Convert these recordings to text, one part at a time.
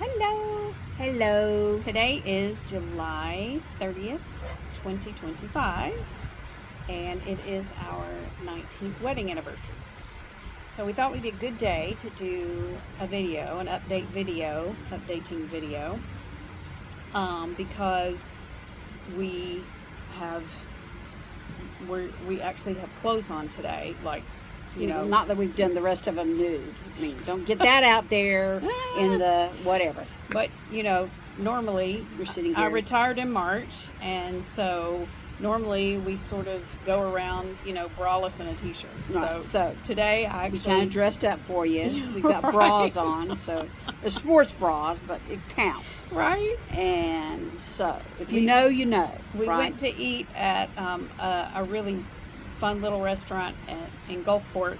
Hello. Hello. Today is July 30th, 2025, and it is our 19th wedding anniversary. So we thought we'd be a good day to do a video, an updating video, because we actually have clothes on today, like, you know. Not that we've done the rest of them nude. I mean, don't get that out there in the whatever. But, normally, You're sitting here. I retired in March, and so normally we sort of go around, braless in a t-shirt. Right. So today I we actually kind of dressed up for you. We've got bras on, so they're sports bras, but it counts. Right. And so if you know, you know. We right? went to eat at a really fun little restaurant in Gulfport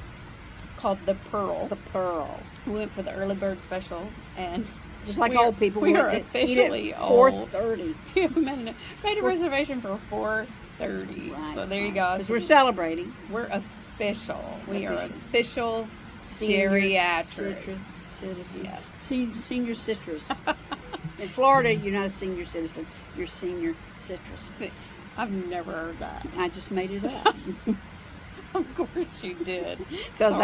called The Pearl. The Pearl. We went for the early bird special, and just like old people, we are officially old. 4:30. Yeah, we made a reservation for 4:30. Right, so there you go. Because we're celebrating. We're official. We are official senior geriatric citizens. Yeah. Senior citrus. In Florida, you're not a senior citizen. You're senior citrus. I've never heard that. I just made it up. Of course you did. Because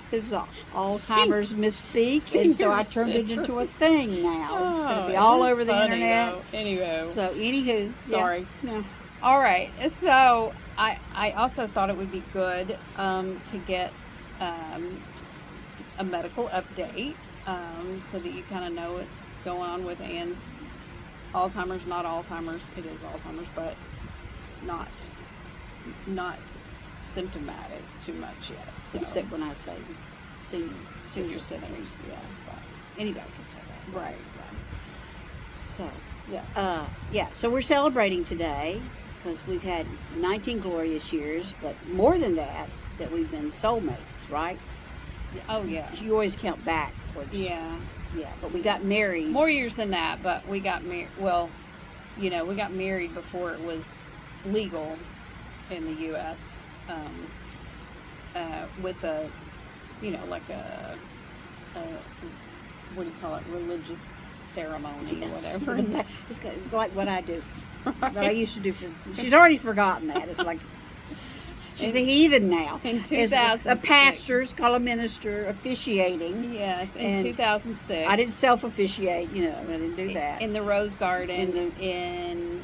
it was Alzheimer's misspeak, and so I turned it into a thing now. It's going to be all over the internet. Anyway. So, anywho. Sorry. Yeah. No. All right. So, I also thought it would be good to get a medical update so that you kind of know what's going on with Anne's Alzheimer's. Not Alzheimer's. It is Alzheimer's, but not symptomatic too much yet. So. Except when I say senior citizens. Yeah. But anybody can say that. Right. So, yeah. So we're celebrating today because we've had 19 glorious years, but more than that we've been soulmates, right? Oh, yeah. You always count backwards. Yeah. Yeah, but we got married. More years than that, but we got married. Well, we got married before it was legal in the U.S. With a, like a what do you call it? Religious ceremony, or whatever. It's like what I do, right. What I used to do. She's already forgotten that. It's like she's a heathen now. In 2006. A pastor's called a minister officiating. Yes, in 2006. I didn't self-officiate, I didn't do that. In the Rose Garden in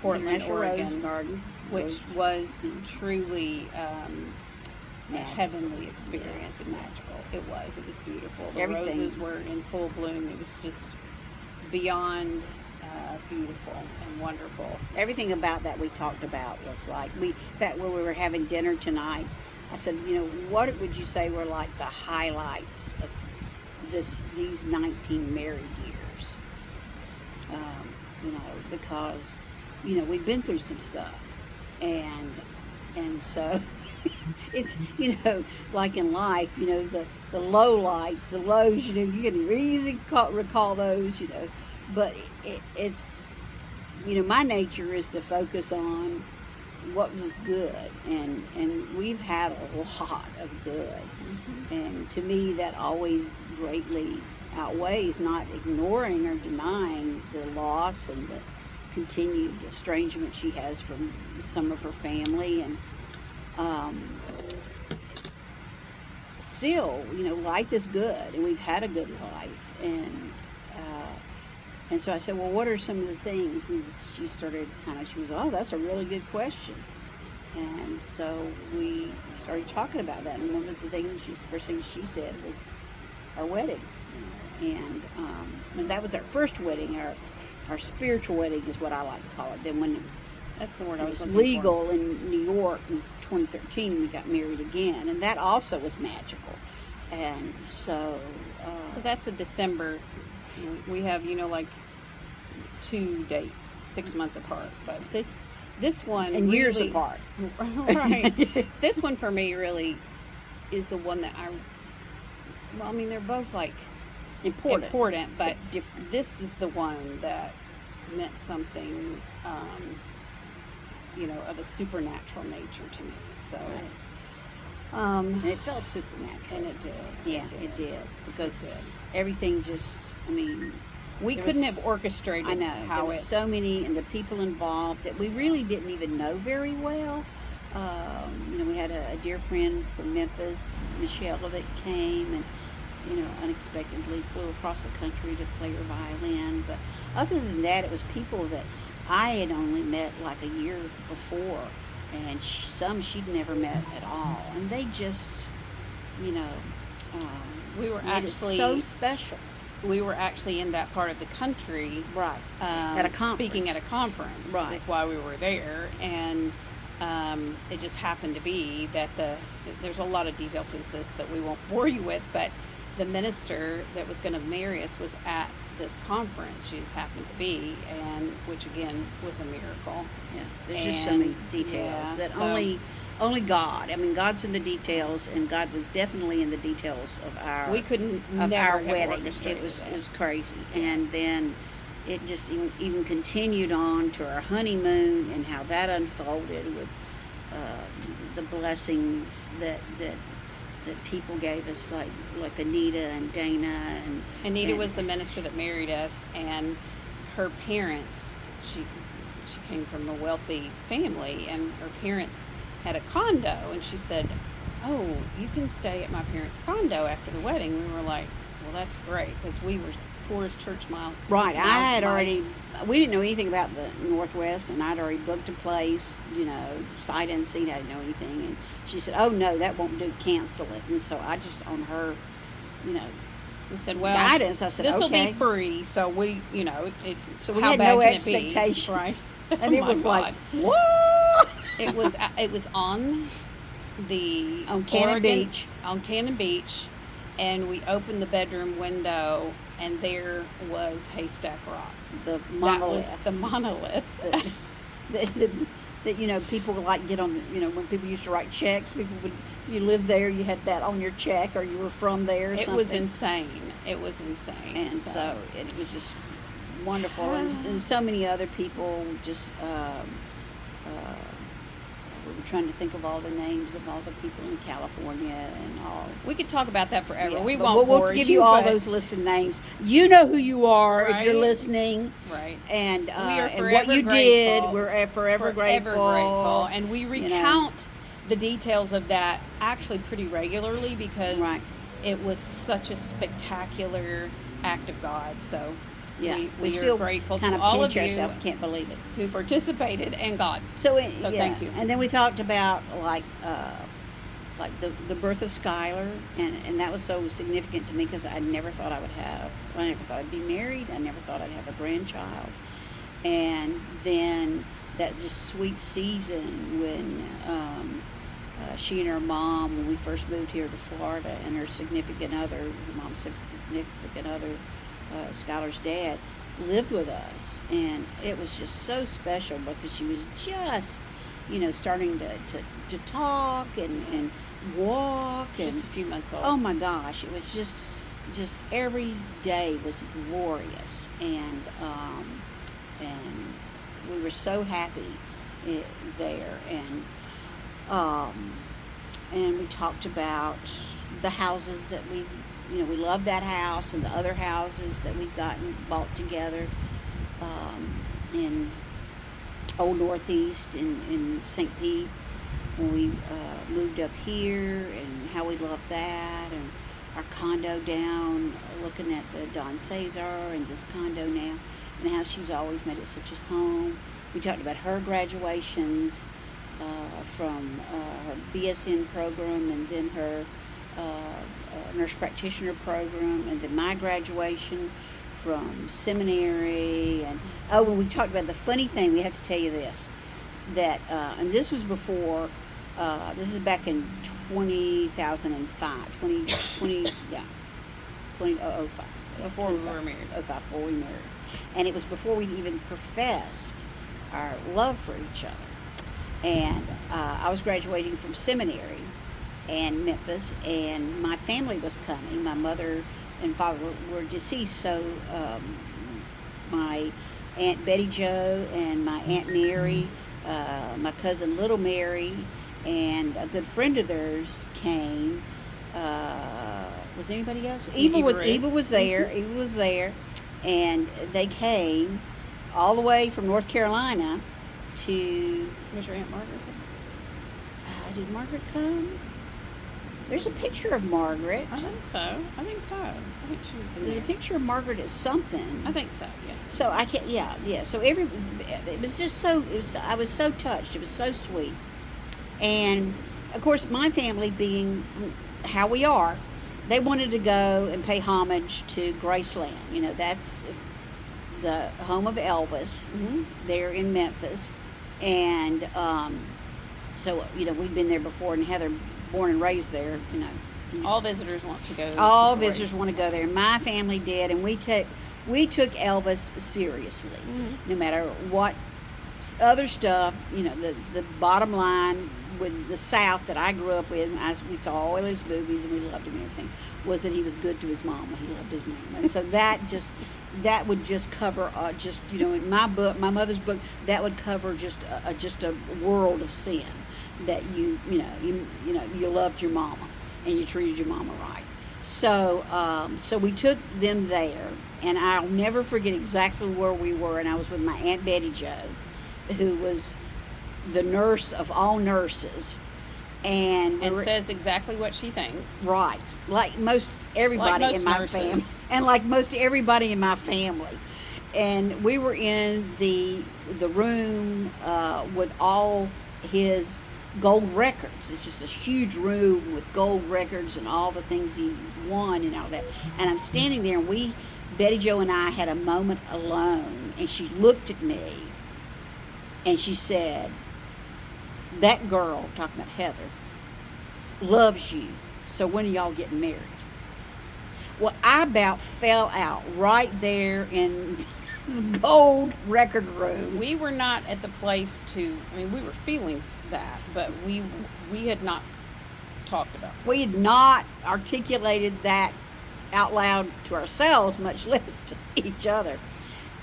Portland, Oregon. Rose Garden. Which was truly a heavenly experience and magical. It was beautiful. The roses were in full bloom. It was just beyond beautiful and wonderful. Everything about that we talked about was like, in fact, when we were having dinner tonight, I said, what would you say were like the highlights of these 19 married years? Because, we've been through some stuff. And so it's, like in life, the low lights, the lows, you can easily recall those, but it's, my nature is to focus on what was good, and we've had a lot of good. Mm-hmm. And to me, that always greatly outweighs not ignoring or denying the loss and the continued estrangement she has from some of her family, and still, life is good, and we've had a good life, and so I said, well, what are some of the things? And she started she was, oh, that's a really good question, and so we started talking about that, and one was the first thing she said was our wedding, and that was our first wedding, our spiritual wedding is what I like to call it. Then when that's the word I was looking legal for. In New York in 2013, we got married again, and that also was magical. And so so that's a December. We have like 2 dates 6 months apart, but this one and really, years apart. Right. This one for me really is the one that they're both like important, but different. This is the one that meant something, of a supernatural nature to me. So, and it felt supernatural, and it did. Yeah, it did because everything just, We couldn't have orchestrated. I know how there was so many, and the people involved that we really didn't even know very well. We had a dear friend from Memphis, Michelle, that came and unexpectedly flew across the country to play her violin. But other than that, it was people that I had only met like a year before, and some she'd never met at all, and they just, we were made actually it so special. We were actually in that part of the country, right? At a conference, speaking at a conference. Right, is why we were there, and it just happened to be that there's a lot of details to this that we won't bore you with, but the minister that was going to marry us was at this conference. She just happened to be, and which again was a miracle. Yeah, there's just so many details that only God. I mean, God's in the details, and God was definitely in the details of our wedding. It was crazy, and then it just even continued on to our honeymoon and how that unfolded with the blessings that people gave us, like Anita and Dana. And Anita was the minister that married us, and her parents, she came from a wealthy family, and her parents had a condo, and she said, "Oh, you can stay at my parents' condo after the wedding." We were like, "Well, that's great," because we were poor as church mile. Right, we didn't know anything about the Northwest, and I'd already booked a place, sight unseen. I didn't know anything, and she said, "Oh no, that won't do. Cancel it." And so I just, on her, we said, "Well, guidance," I said, "This will okay. be free." So we, so we had no expectations, right? And it was like, what? It was on Cannon Beach. On Cannon Beach, and we opened the bedroom window, and there was Haystack Rock. The monolith. That was the monolith. That people like get on the, when people used to write checks, you lived there, you had that on your check, or you were from there or something. It was insane. And so it was just wonderful. And so many other people just, we were trying to think of all the names of all the people in California and all. We could talk about that forever. Yeah, we won't we'll give you all those listed names. You know who you are, right? If you're listening. Right. And, we are and what you grateful. Did, we're forever grateful. And we recount the details of that actually pretty regularly, because it was such a spectacular act of God. So we are grateful to all of you. Can't believe it. Who participated, and God. So thank you. And then we talked about like the birth of Skylar, and that was so significant to me, because I never thought I'd be married. I never thought I'd have a grandchild. And then that just sweet season when she and her mom, when we first moved here to Florida, and her significant other, Skylar's dad, lived with us, and it was just so special, because she was just, starting to talk and walk, and just a few months old. Oh my gosh, it was just every day was glorious, and we were so happy there, and we talked about the houses that we loved, that house and the other houses that we'd bought together in Old Northeast in St. Pete when we moved up here, and how we loved that, and our condo down looking at the Don Cesar and this condo now, and how she's always made it such a home. We talked about her graduations from her BSN program, and then her nurse practitioner program, and then my graduation from seminary. And when we talked about the funny thing, we have to tell you this, that and this was before, this is back in 2005, before we were married. Before we married, and it was before we even professed our love for each other. And I was graduating from seminary in Memphis, and my family was coming. My mother and father were deceased, so my Aunt Betty Jo and my Aunt Mary, my cousin Little Mary, and a good friend of theirs came. Was anybody else? Eva was there. Eva was there, And they came all the way from North Carolina to. Was your Aunt Margaret? Did Margaret come? There's a picture of Margaret. I think so. I think she was there. There's a picture of Margaret at something. I think so. Yeah. So I can't. Yeah. So it was just so. I was so touched. It was so sweet. And of course, my family, being how we are, they wanted to go and pay homage to Graceland. That's the home of Elvis. There in Memphis, and so we'd been there before, and Heather, born and raised there. All visitors want to go. All visitors want to go there. My family did, and we took Elvis seriously, no matter what other stuff. The bottom line with the South that I grew up with, as we saw all his movies and we loved him and everything, was that he was good to his mama. He loved his mama, and so that would just cover in my book, my mother's book, that would cover just a world of sin, that you loved your mama and you treated your mama right. So we took them there, and I'll never forget exactly where we were. And I was with my Aunt Betty Jo, who was the nurse of all nurses, and says exactly what she thinks. Right, like most everybody in my family, and like most everybody in my family. And we were in the room with all his gold records. It's just a huge room with gold records and all the things he won and all that. And I'm standing there, and Betty Jo and I had a moment alone, and she looked at me and she said, "That girl," talking about Heather, "loves you. So when are y'all getting married?" Well, I about fell out right there in the gold record room. We were not at the place we were feeling that, but we had not talked about it. We had not articulated that out loud to ourselves, much less to each other.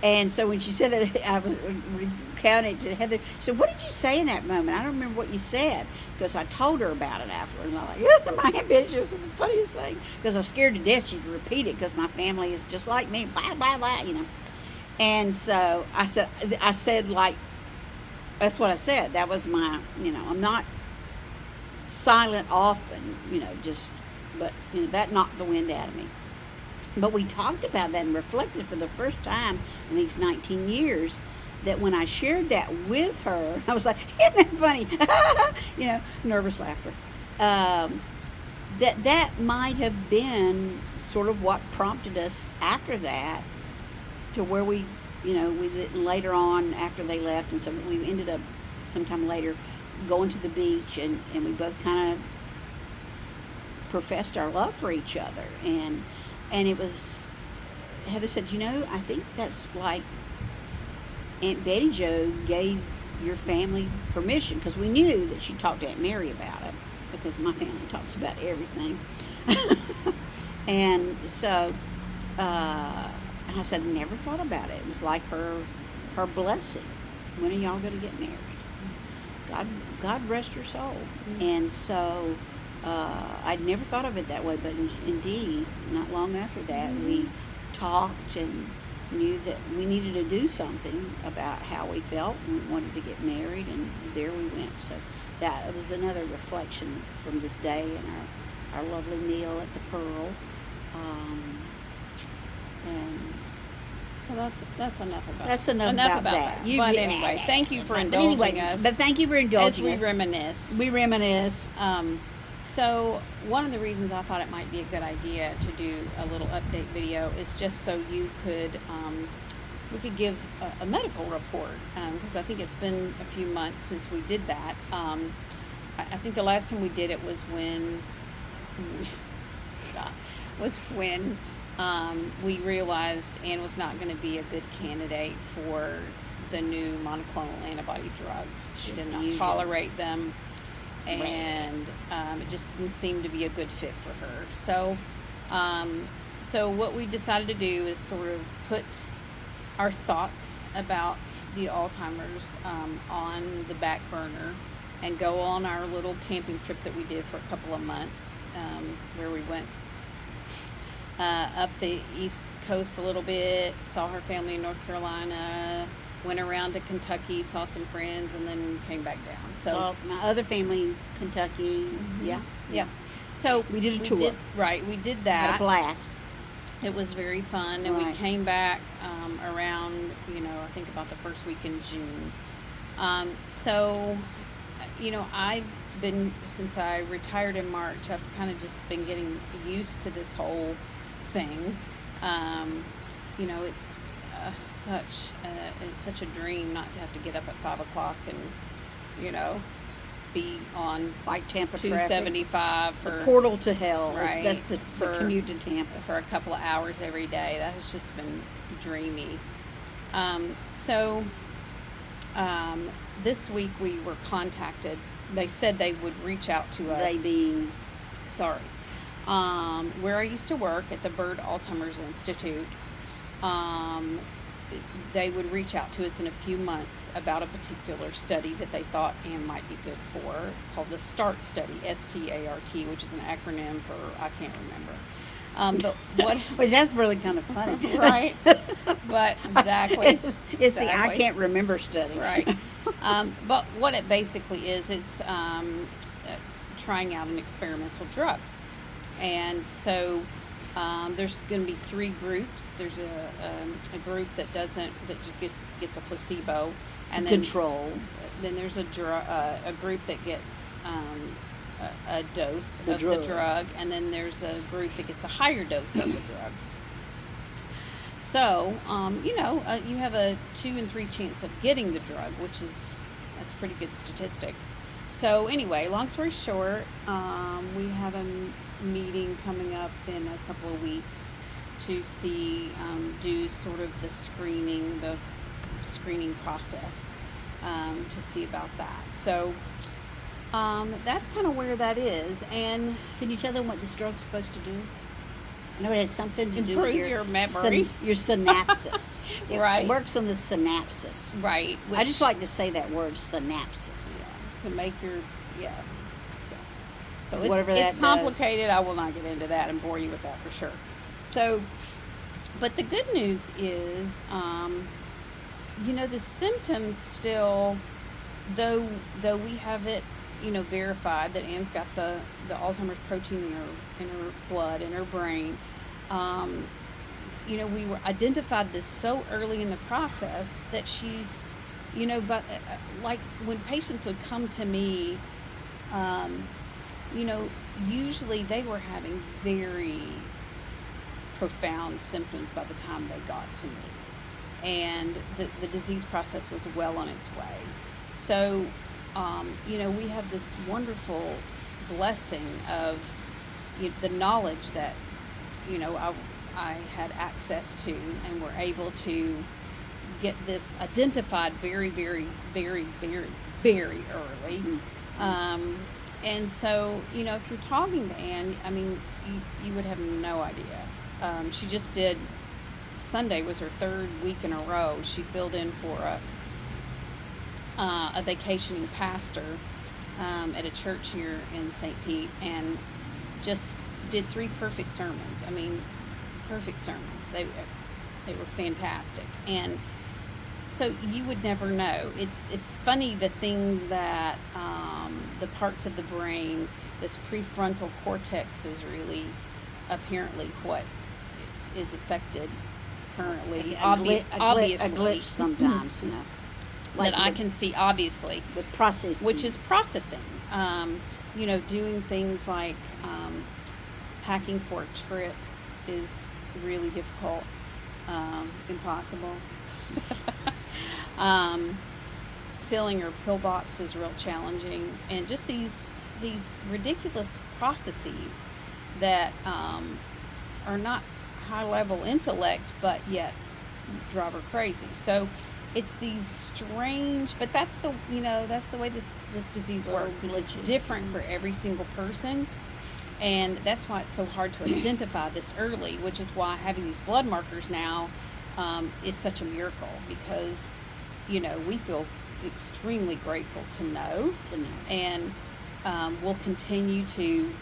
And so when she said that, I was recounting to Heather. She said, "What did you say in that moment?" "I don't remember what you said," because I told her about it afterwards. And I'm like, "Yeah, my Aunt Betty said the funniest thing," because I was scared to death she'd repeat it, because my family is just like me, blah blah blah, And so I said like, that's what I said. That was my, I'm not silent often, but that knocked the wind out of me. But we talked about that and reflected for the first time in these 19 years that when I shared that with her, I was like, "Isn't that funny?" Nervous laughter. That might have been sort of what prompted us after that to where we later on, after they left, and so we ended up sometime later going to the beach, and we both kind of professed our love for each other. And it was, Heather said, "I think that's like Aunt Betty Jo gave your family permission," because we knew that she talked to Aunt Mary about it, because my family talks about everything. And so and I said, "I never thought about it. It was like her blessing. When are y'all going to get married? God rest your soul." And so I'd never thought of it that way, but indeed, not long after that, we talked and knew that we needed to do something about how we felt, and we wanted to get married, and there we went. So that was another reflection from this day and our lovely meal at the Pearl. And so that's enough about that's enough about that. But anyway, thank you for indulging us. But thank you for indulging us. As we reminisce. We reminisce. So one of the reasons I thought it might be a good idea to do a little update video is just so you could, we could give a medical report, because I think it's been a few months since we did that. I think the last time we did it was when we realized Anne was not going to be a good candidate for the new monoclonal antibody drugs. She did not tolerate them, and it just didn't seem to be a good fit for her. So what we decided to do is sort of put our thoughts about the Alzheimer's on the back burner and go on our little camping trip that we did for a couple of months, where we went up the East Coast a little bit, saw her family in North Carolina, went around to Kentucky, saw some friends, and then came back down. So saw my other family in Kentucky. Yeah. Yeah. So we did a tour. We did that. Had a blast. It was very fun, and we came back around, I think about the first week in June. So, I've been, since I retired in March, I've kind of just been getting used to this whole thing. It's such a dream not to have to get up at 5 o'clock and, be on fight Tampa 275 for the portal to hell. Right, that's the commute to Tampa for a couple of hours every day. That has just been dreamy. This week we were contacted. They said they would reach out to us. They being where I used to work at the Bird Alzheimer's Institute. They would reach out to us in a few months about a particular study that they thought Anne might be good for, called the START study, START, which is an acronym for I can't remember. But what? Well, that's really kind of funny, right? But exactly, it's the I can't remember study, right? But what it basically is, it's trying out an experimental drug, and so. There's going to be 3 groups. There's a group that just gets a placebo, and then control. Then there's a group that gets a dose of the drug, and then there's a group that gets a higher dose of the drug. So, you have a 2 in 3 chance of getting the drug, that's a pretty good statistic. So anyway, long story short, we have a meeting coming up in a couple of weeks to do sort of the screening process, to see about that. So that's kind of where that is. And can you tell them what this drug's supposed to do? I know it has something to do with your memory, your synapses. Right. It works on the synapses. Right. I just like to say that word, synapses. Yeah, to make your So it's complicated. I will not get into that and bore you with that for sure. So, but the good news is, the symptoms still, though we have it, verified that Anne's got the Alzheimer's protein in her blood, in her brain. We were identified this so early in the process that she's, but like when patients would come to me, usually they were having very profound symptoms by the time they got to me. And the disease process was well on its way. So, we have this wonderful blessing of the knowledge that, I had access to, and were able to get this identified very, very, very, very, very early. Mm-hmm. And so, if you're talking to Anne, you would have no idea. She just did, Sunday was her 3rd week in a row. She filled in for a vacationing pastor at a church here in St. Pete, and just did 3 perfect sermons. Perfect sermons. They were fantastic. And so you would never know. It's funny, the things that the parts of the brain, this prefrontal cortex is really apparently what is affected currently. Obviously, a glitch sometimes, like that I can see obviously. The process, which is processing. Doing things like packing for a trip is really difficult, impossible. Filling her pill box is real challenging, and just these ridiculous processes that are not high level intellect, but yet drive her crazy. So it's these strange, but that's the way this disease works. It's different for every single person, and that's why it's so hard to identify this early, which is why having these blood markers now is such a miracle, because we feel extremely grateful to know. And we'll continue to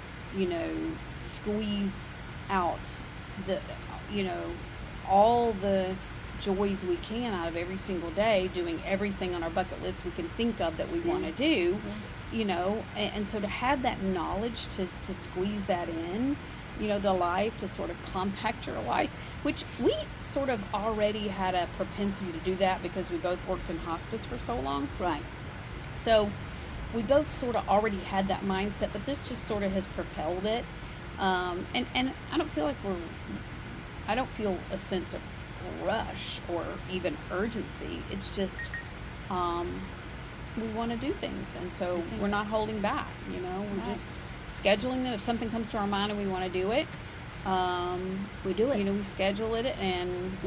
squeeze out the all the joys we can out of every single day, doing everything on our bucket list we can think of that we want to do, you know, and so to have that knowledge to squeeze that in, you know, to life, to sort of compact your life, which we sort of already had a propensity to do that because we both worked in hospice for so long. Right. So we both sort of already had that mindset, but this just sort of has propelled it. And I don't feel like I don't feel a sense of rush or even urgency. It's just, we want to do things. And so we're not holding back, you know, we're just scheduling them. If something comes to our mind and we want to do it, we do it. You know, we schedule it, and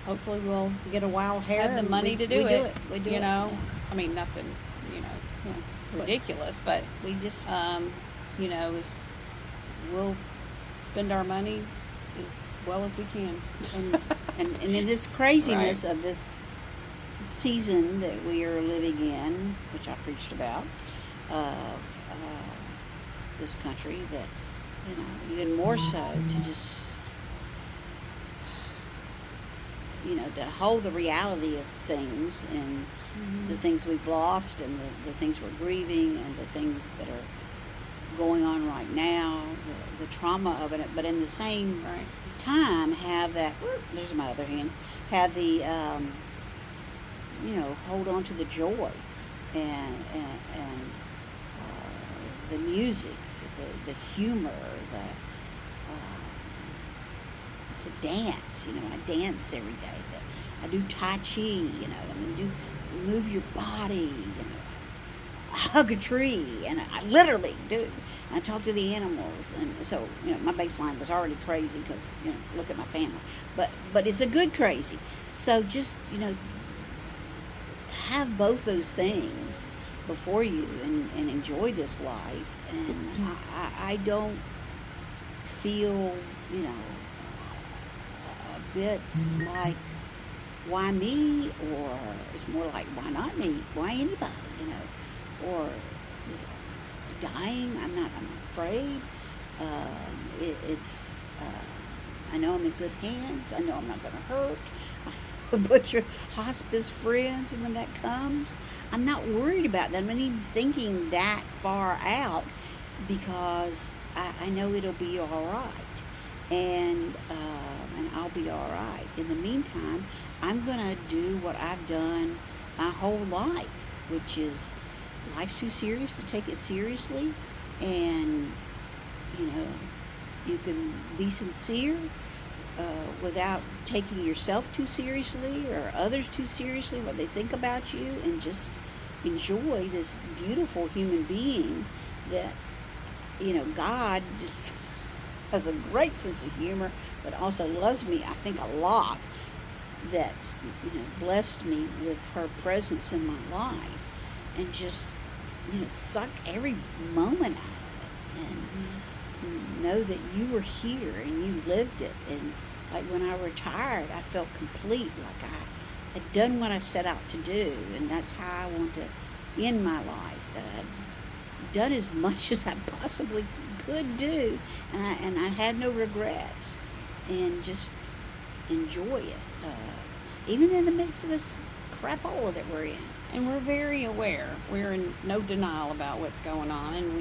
hopefully we'll get a wild hair, have the money to do it. We do it. You know, I mean, nothing, you know, ridiculous, but we just, you know, we'll spend our money as well as we can. And in this craziness of this season that we are living in, which I preached about, this country, that, you know, even more so to just, you know, to hold the reality of things and the things we've lost and the things we're grieving and the things that are going on right now, the trauma of it, but in the same time have that, there's my other hand, have the, you know, hold on to the joy and the music, the humor, the dance. You know, I dance every day. I do Tai Chi, you know, I mean, move your body, you know, I hug a tree, and I literally do. I talk to the animals, and so, you know, my baseline was already crazy because, you know, look at my family, but it's a good crazy. So just, you know, have both those things before you and enjoy this life. And I don't feel, you know, a bit like, why me? Or it's more like, why not me? Why anybody? You know, or, you know, dying. I'm afraid. I know I'm in good hands. I know I'm not going to hurt. But your hospice friends, and when that comes, I'm not worried about that. I'm not even thinking that far out because I know it'll be all right, and I'll be all right. In the meantime, I'm gonna do what I've done my whole life, which is life's too serious to take it seriously, and you know, you can be sincere without taking yourself too seriously or others too seriously, what they think about you, and just enjoy this beautiful human being that, you know, God just has a great sense of humor, but also loves me, I think, a lot, that, you know, blessed me with her presence in my life, and just, you know, suck every moment out of it, and know that you were here and you lived it. And like when I retired, I felt complete, like I had done what I set out to do, and that's how I want to end my life, that I'd done as much as I possibly could do, and I had no regrets, and just enjoy it, even in the midst of this crapola that we're in. And we're very aware. We're in no denial about what's going on, and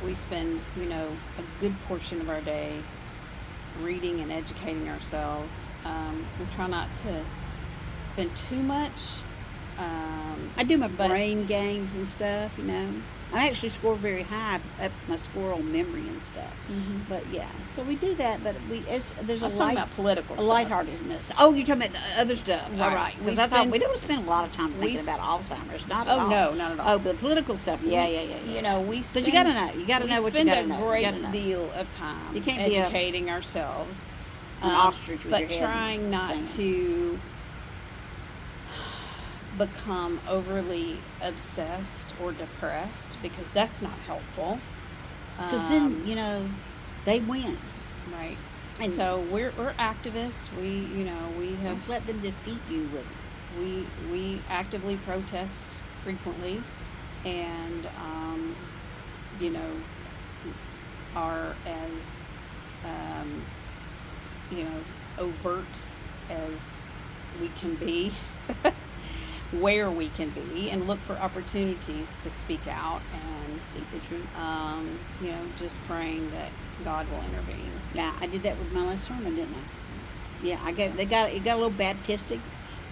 we spend, you know, a good portion of our day reading and educating ourselves. We try not to spend too much. I do my brain games and stuff, you know. I actually score very high at my squirrel memory and stuff. But yeah, so we do that. But there's talking about political stuff. lightheartedness. Oh, you're talking about the other stuff, all right? Because I thought we don't spend a lot of time thinking about Alzheimer's. Not at all. Oh no, not at all. Oh, but the political stuff. Yeah. You know, because you gotta know. You gotta know what you gotta know. We spend a great deal of time educating ourselves. An ostrich with but your head trying not to become overly obsessed or depressed, because that's not helpful. Because then, you know, they win. Right. And so we're activists. We have, don't let them defeat you with. We actively protest frequently, and you know, are as you know, overt as we can be, where we can be, and look for opportunities to speak out and Speak the truth. Just praying that God will intervene. Yeah, I did that with my last sermon, didn't I? Yeah, it got a little Baptistic,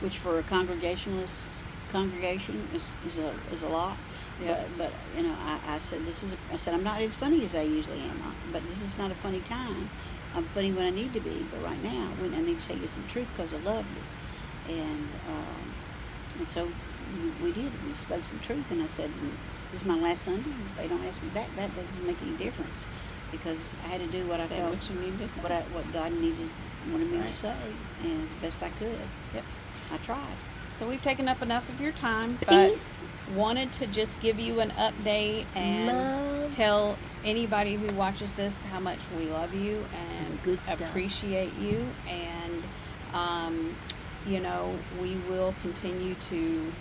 which for a Congregationalist congregation is a lot. Yeah. But I said I said I'm not as funny as I usually am, but this is not a funny time. I'm funny when I need to be, but right now when I need to tell you some truth because I love you, and so we did. We spoke some truth, and I said, this is my last Sunday. If they don't ask me back, that doesn't make any difference, because I had to do what I felt, what you need to say, what God wanted me to say, and as best I could. Yep. I tried. So we've taken up enough of your time, Peace. but wanted to just give you an update and tell anybody who watches this how much we love you and good stuff. Appreciate you, and we will continue to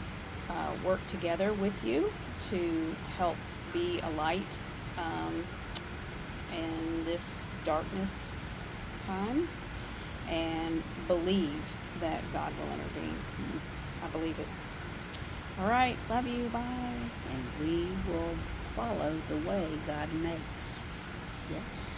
work together with you to help be a light in this darkness time, and believe that God will intervene. I believe it. All right. Love you. Bye. And we will follow the way God makes. Yes.